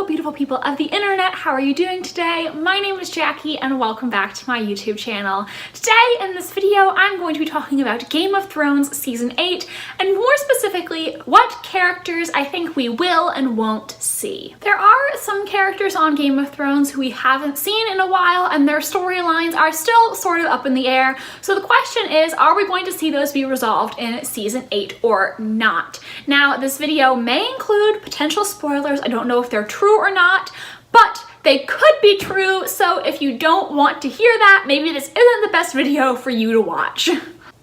Hello, beautiful people of the internet. How are you doing today? My name is Jackie and welcome back to my YouTube channel. Today in this video, I'm going to be talking about Game of Thrones Season 8 and more specifically, what characters I think we will and won't see. There are some characters on Game of Thrones who we haven't seen in a while and their storylines are still sort of up in the air. So the question is, are we going to see those be resolved in Season 8 or not? Now, this video may include potential spoilers. I don't know if they're true or not, but they could be true, so if you don't want to hear that, maybe this isn't the best video for you to watch.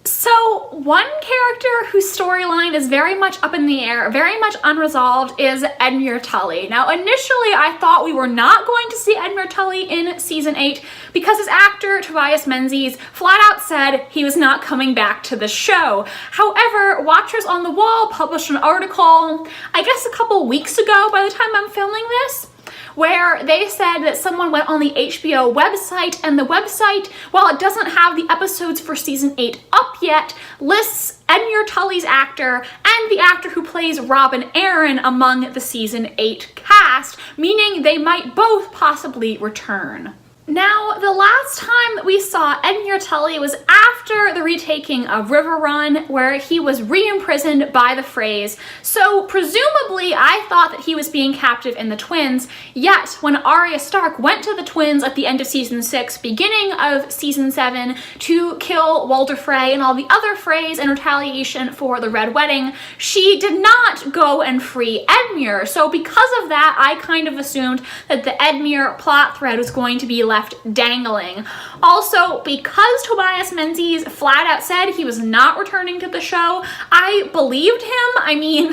So one character whose storyline is very much up in the air, very much unresolved, is Edmure Tully. Now initially I thought we were not going to see Edmure Tully in Season 8 because his actor Tobias Menzies flat out said he was not coming back to the show. However, Watchers on the Wall published an article, I guess a couple weeks ago by the time I'm filming this, where they said that someone went on the HBO website and the website, while it doesn't have the episodes for Season 8 up yet, lists Edmure Tully's actor and the actor who plays Robin Arryn among the Season 8 cast, meaning they might both possibly return. Now, the last time that we saw Edmure Tully was after the retaking of Riverrun, where he was re-imprisoned by the Freys. So presumably, I thought that he was being captive in the Twins, yet when Arya Stark went to the Twins at the end of Season 6, beginning of Season 7, to kill Walder Frey and all the other Freys in retaliation for the Red Wedding, she did not go and free Edmure. So because of that, I kind of assumed that the Edmure plot thread was going to be left dangling. Also, because Tobias Menzies flat out said he was not returning to the show, I believed him. I mean,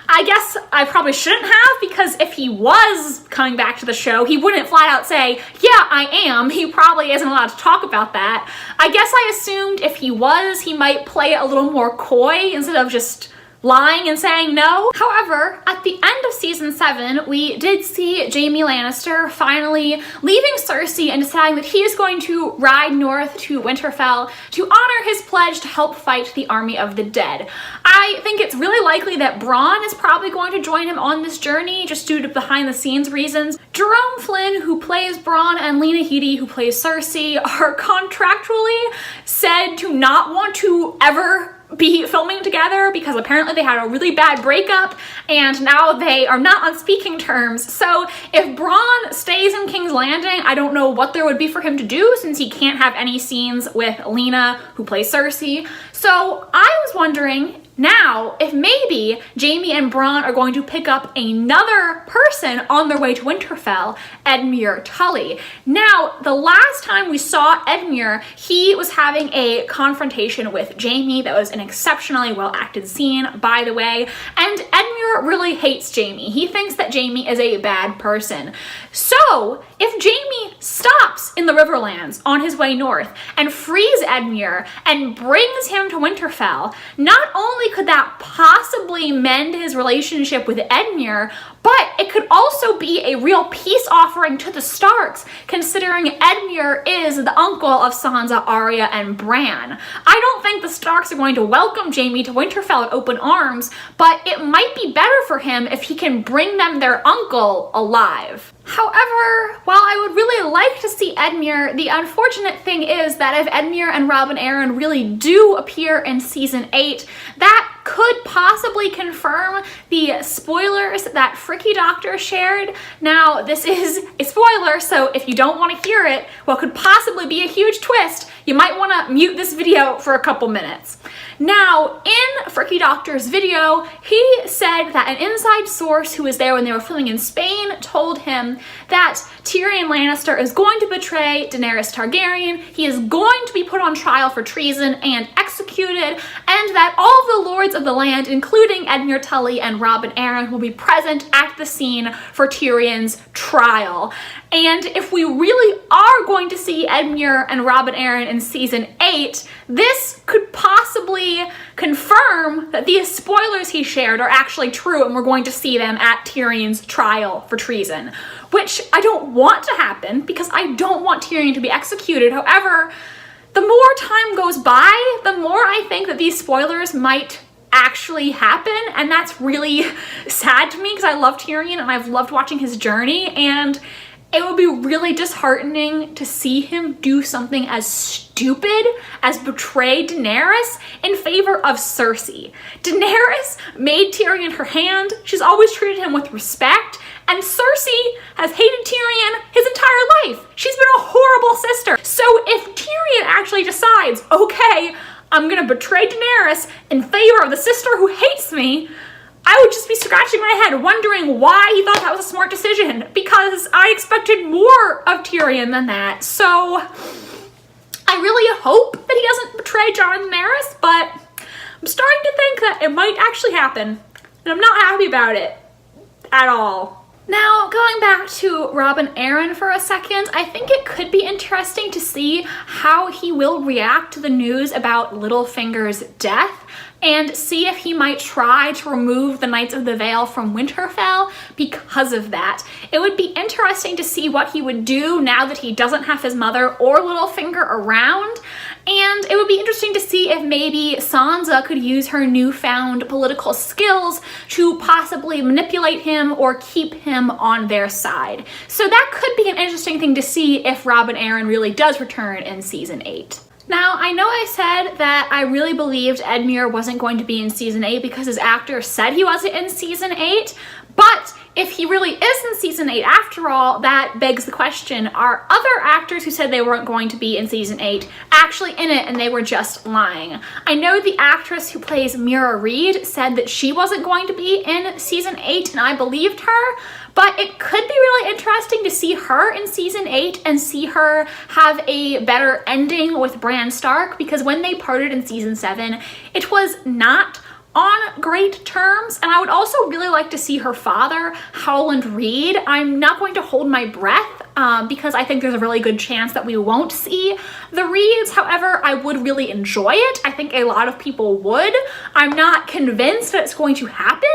I guess I probably shouldn't have, because if he was coming back to the show, he wouldn't flat out say, yeah, I am. He probably isn't allowed to talk about that. I guess I assumed if he was, he might play it a little more coy instead of just lying and saying no. However, at the end of Season 7, we did see Jaime Lannister finally leaving Cersei and deciding that he is going to ride north to Winterfell to honor his pledge to help fight the army of the dead. I think it's really likely that Bronn is probably going to join him on this journey just due to behind the scenes reasons. Jerome Flynn, who plays Bronn, and Lena Headey, who plays Cersei, are contractually said to not want to ever be filming together because apparently they had a really bad breakup and now they are not on speaking terms. So if Bronn stays in King's Landing, I don't know what there would be for him to do since he can't have any scenes with Lena, who plays Cersei. So I was wondering now if maybe Jaime and Bronn are going to pick up another person on their way to Winterfell, Edmure Tully. Now, the last time we saw Edmure, he was having a confrontation with Jaime that was an exceptionally well acted scene, by the way, and Edmure really hates Jaime. He thinks that Jaime is a bad person. So if Jaime stops in the Riverlands on his way north and frees Edmure and brings him to Winterfell, not only could that possibly mend his relationship with Edmure, but it could also be a real peace offering to the Starks, considering Edmure is the uncle of Sansa, Arya, and Bran. I don't think the Starks are going to welcome Jaime to Winterfell with open arms, but it might be better for him if he can bring them their uncle alive. However, while I would really like to see Edmure, the unfortunate thing is that if Edmure and Robin Arryn really do appear in Season 8, that could possibly confirm the spoilers that Freaky Doctor shared. Now, this is a spoiler, so if you don't want to hear it, what could possibly be a huge twist, you might want to mute this video for a couple minutes. Now, in Freaky Doctor's video, he said that an inside source who was there when they were filming in Spain told him that Tyrion Lannister is going to betray Daenerys Targaryen, he is going to be put on trial for treason and executed, and that all of the lords of the land, including Edmure Tully and Robin Arryn, will be present at the scene for Tyrion's trial. And if we really are going to see Edmure and Robin Arryn in Season 8, this could possibly confirm that the spoilers he shared are actually true and we're going to see them at Tyrion's trial for treason, which I don't want to happen because I don't want Tyrion to be executed. However, the more time goes by, the more I think that these spoilers might actually happen, and that's really sad to me because I love Tyrion and I've loved watching his journey, and it would be really disheartening to see him do something as stupid as betray Daenerys in favor of Cersei. Daenerys made Tyrion her hand. She's always treated him with respect, and Cersei has hated Tyrion his entire life. She's been a horrible sister. So if Tyrion actually decides, okay, I'm gonna betray Daenerys in favor of the sister who hates me, I would just be scratching my head wondering why he thought that was a smart decision, because I expected more of Tyrion than that. So I really hope that he doesn't betray Jon and Daenerys, but I'm starting to think that it might actually happen, and I'm not happy about it at all. Now, going back to Robb and Aaron for a second, I think it could be interesting to see how he will react to the news about Littlefinger's death, and see if he might try to remove the Knights of the Vale from Winterfell because of that. It would be interesting to see what he would do now that he doesn't have his mother or Littlefinger around, and it would be interesting to see if maybe Sansa could use her newfound political skills to possibly manipulate him or keep him on their side. So that could be an interesting thing to see if Robb and Aaron really does return in season 8. Now, I know I said that I really believed Edmure wasn't going to be in season 8 because his actor said he wasn't in season 8, but if he really is in season 8 after all, that begs the question, are other actors who said they weren't going to be in season 8 actually in it and they were just lying? I know the actress who plays Mira Reed said that she wasn't going to be in season 8 and I believed her, but it could be really interesting to see her in season 8 and see her have a better ending with Bran Stark, because when they parted in season 7, it was not on great terms, and I would also really like to see her father, Howland Reed. I'm not going to hold my breath because I think there's a really good chance that we won't see the Reeds. However, I would really enjoy it. I think a lot of people would. I'm not convinced that it's going to happen,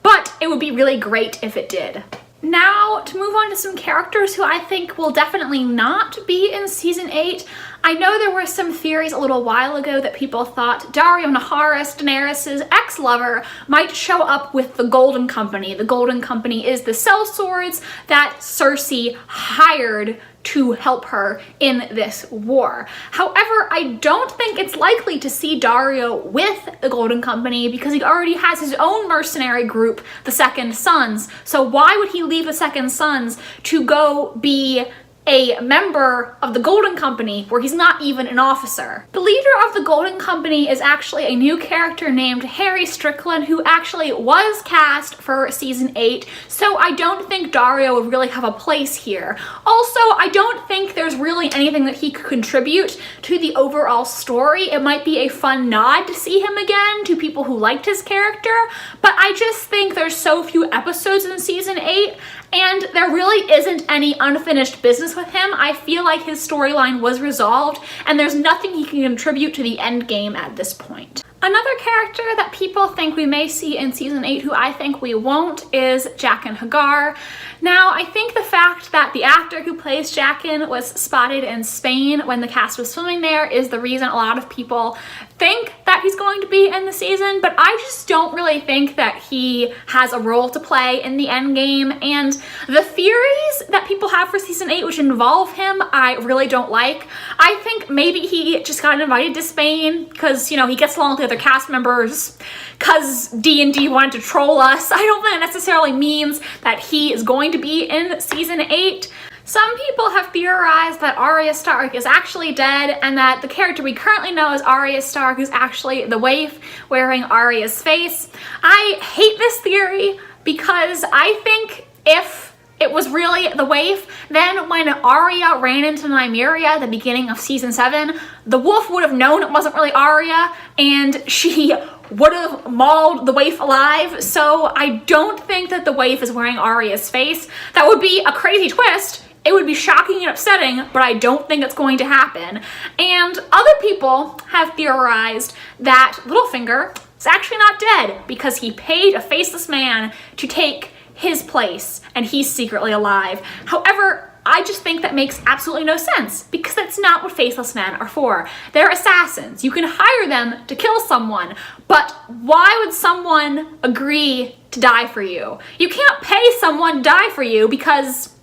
but it would be really great if it did. Now, to move on to some characters who I think will definitely not be in season 8. I know there were some theories a little while ago that people thought Daario Naharis, Daenerys' ex-lover, might show up with the Golden Company. The Golden Company is the sellswords that Cersei hired to help her in this war. However, I don't think it's likely to see Daario with the Golden Company because he already has his own mercenary group, the Second Sons. So why would he leave the Second Sons to go be a member of the Golden Company where he's not even an officer? The leader of the Golden Company is actually a new character named Harry Strickland, who actually was cast for season 8, so I don't think Daario would really have a place here. Also, I don't think there's really anything that he could contribute to the overall story. It might be a fun nod to see him again to people who liked his character, but I just think there's so few episodes in season 8 and there really isn't any unfinished business with him. I feel like his storyline was resolved and there's nothing he can contribute to the end game at this point. Another character that people think we may see in season 8 who I think we won't is Jaqen H'ghar. Now, I think the fact that the actor who plays Jaqen was spotted in Spain when the cast was filming there is the reason a lot of people think that he's going to be in the season, but I just don't really think that he has a role to play in the end game. And the theories that people have for season 8 which involve him, I really don't like. I think maybe he just got invited to Spain because, you know, he gets along with the other cast members because D&D wanted to troll us. I don't think that necessarily means that he is going to be in season 8. Some people have theorized that Arya Stark is actually dead and that the character we currently know as Arya Stark is actually the waif wearing Arya's face. I hate this theory because I think if it was really the waif, then when Arya ran into Nymeria at the beginning of season 7, the wolf would have known it wasn't really Arya and she would have mauled the waif alive. So I don't think that the waif is wearing Arya's face. That would be a crazy twist. It would be shocking and upsetting, but I don't think it's going to happen. And other people have theorized that Littlefinger is actually not dead because he paid a faceless man to take his place and he's secretly alive. However, I I just think that makes absolutely no sense, because that's not what faceless men are for. They're assassins. You can hire them to kill someone, but why would someone agree to die for you? You can't pay someone to die for you because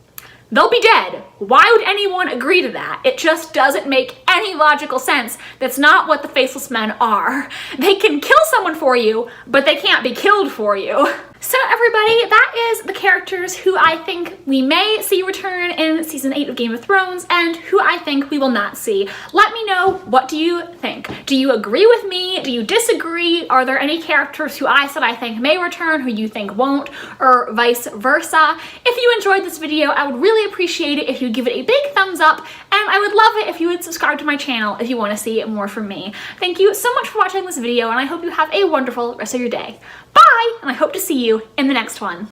they'll be dead. Why would anyone agree to that? It just doesn't make any logical sense. That's not what the faceless men are. They can kill someone for you, but they can't be killed for you. So everybody, that is the characters who I think we may see return in season 8 of Game of Thrones and who I think we will not see. Let me know, what do you think? Do you agree with me? Do you disagree? Are there any characters who I said I think may return who you think won't, or vice versa? If you enjoyed this video, I would really appreciate it if you give it a big thumbs up, and I would love it if you would subscribe to my channel if you want to see more from me. Thank you so much for watching this video, and I hope you have a wonderful rest of your day. Bye, and I hope to see you in the next one.